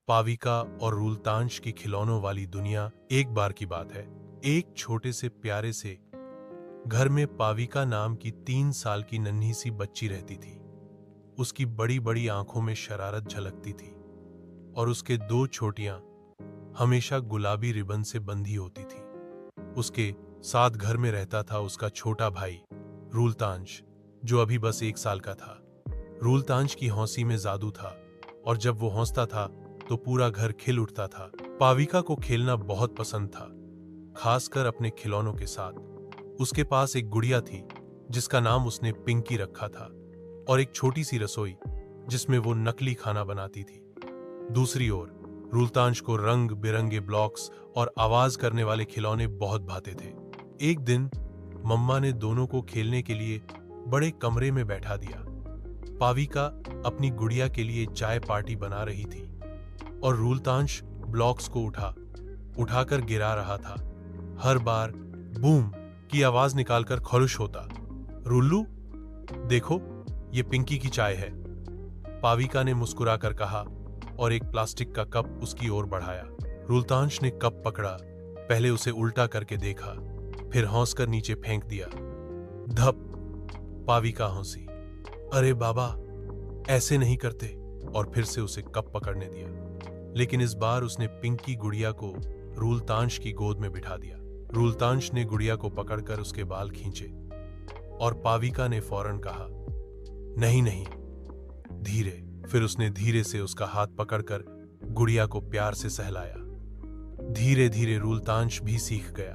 पाविका और रूलतांश की खिलौनों वाली दुनिया। एक बार की बात है, एक छोटे से प्यारे से घर में पाविका नाम की 3 साल की नन्ही सी बच्ची रहती थी। उसकी बड़ी बड़ी आंखों में शरारत झलकती थी और उसके 2 चोटियां हमेशा गुलाबी रिबन से बंधी होती थी। उसके साथ घर में रहता था उसका छोटा भाई रूलतांश, जो अभी बस 1 साल का था। रूलतांश की हंसी में जादू था और जब वो हंसता था तो पूरा घर खिल उठता था। पाविका को खेलना बहुत पसंद था, खासकर अपने खिलौनों के साथ। उसके पास एक गुड़िया थी जिसका नाम उसने पिंकी रखा था और एक छोटी सी रसोई जिसमें वो नकली खाना बनाती थी। दूसरी ओर रूलतांश को रंग बिरंगे ब्लॉक्स और आवाज करने वाले खिलौने बहुत भाते थे। एक दिन मम्मा ने दोनों को खेलने के लिए बड़े कमरे में बैठा दिया। पाविका अपनी गुड़िया के लिए चाय पार्टी बना रही थी और रूलतांश ब्लॉक्स को उठाकर गिरा रहा था। हर बार बूम की आवाज निकालकर खुश होता। रुल्लू, देखो, ये पिंकी की चाय है, पाविका ने मुस्कुराकर कहा और एक प्लास्टिक का कप उसकी ओर बढ़ाया। रूलतांश ने कप पकड़ा, पहले उसे उल्टा करके देखा, फिर हंसकर नीचे फेंक दिया। धप, पाविका हंसी। अरे बाबा, ऐसे नहीं करते, और फिर से उसे कप पकड़ने दिया। लेकिन इस बार उसने पिंकी गुड़िया को रूलतांश की गोद में बिठा दिया। रूलतांश ने गुड़िया को पकड़कर उसके बाल खींचे और पाविका ने फौरन कहा, नहीं नहीं, धीरे। फिर उसने धीरे से उसका हाथ पकड़कर गुड़िया को प्यार से सहलाया। धीरे धीरे रूलतांश भी सीख गया।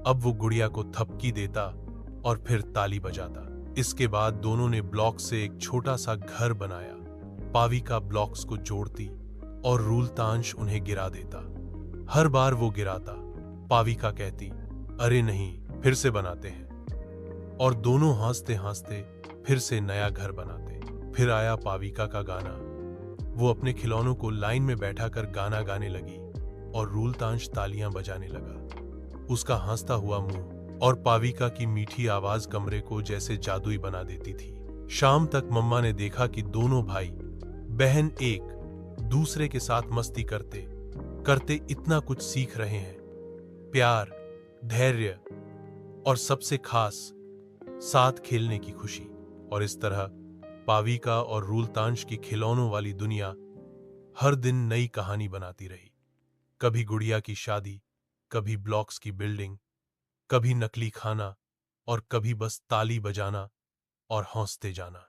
अब वो गुड़िया को थपकी देता और फिर ताली बजाता। इसके बाद दोनों ने ब्लॉक से एक छोटा सा घर बनाया। पाविका ब्लॉक्स को जोड़ती और रूलतांश उन्हें गिरा देता। हर बार वो गिराता, पाविका कहती, अरे नहीं, फिर से बनाते हैं, और दोनों हंसते हंसते फिर से नया घर बनाते। फिर आया पाविका का गाना। वो अपने खिलौनों को लाइन में बैठाकर गाना गाने लगी और रूलतांश तालियां बजाने लगा। उसका हंसता हुआ मुंह और पाविका की मीठी आवाज कमरे को जैसे जादुई बना देती थी। शाम तक मम्मा ने देखा कि दोनों भाई बहन एक दूसरे के साथ मस्ती करते करते इतना कुछ सीख रहे हैं। प्यार, धैर्य और सबसे खास, साथ खेलने की खुशी। और इस तरह पाविका और रूलतांश की खिलौनों वाली दुनिया हर दिन नई कहानी बनाती रही। कभी गुड़िया की शादी, कभी ब्लॉक्स की बिल्डिंग, कभी नकली खाना, और कभी बस ताली बजाना और हंसते जाना।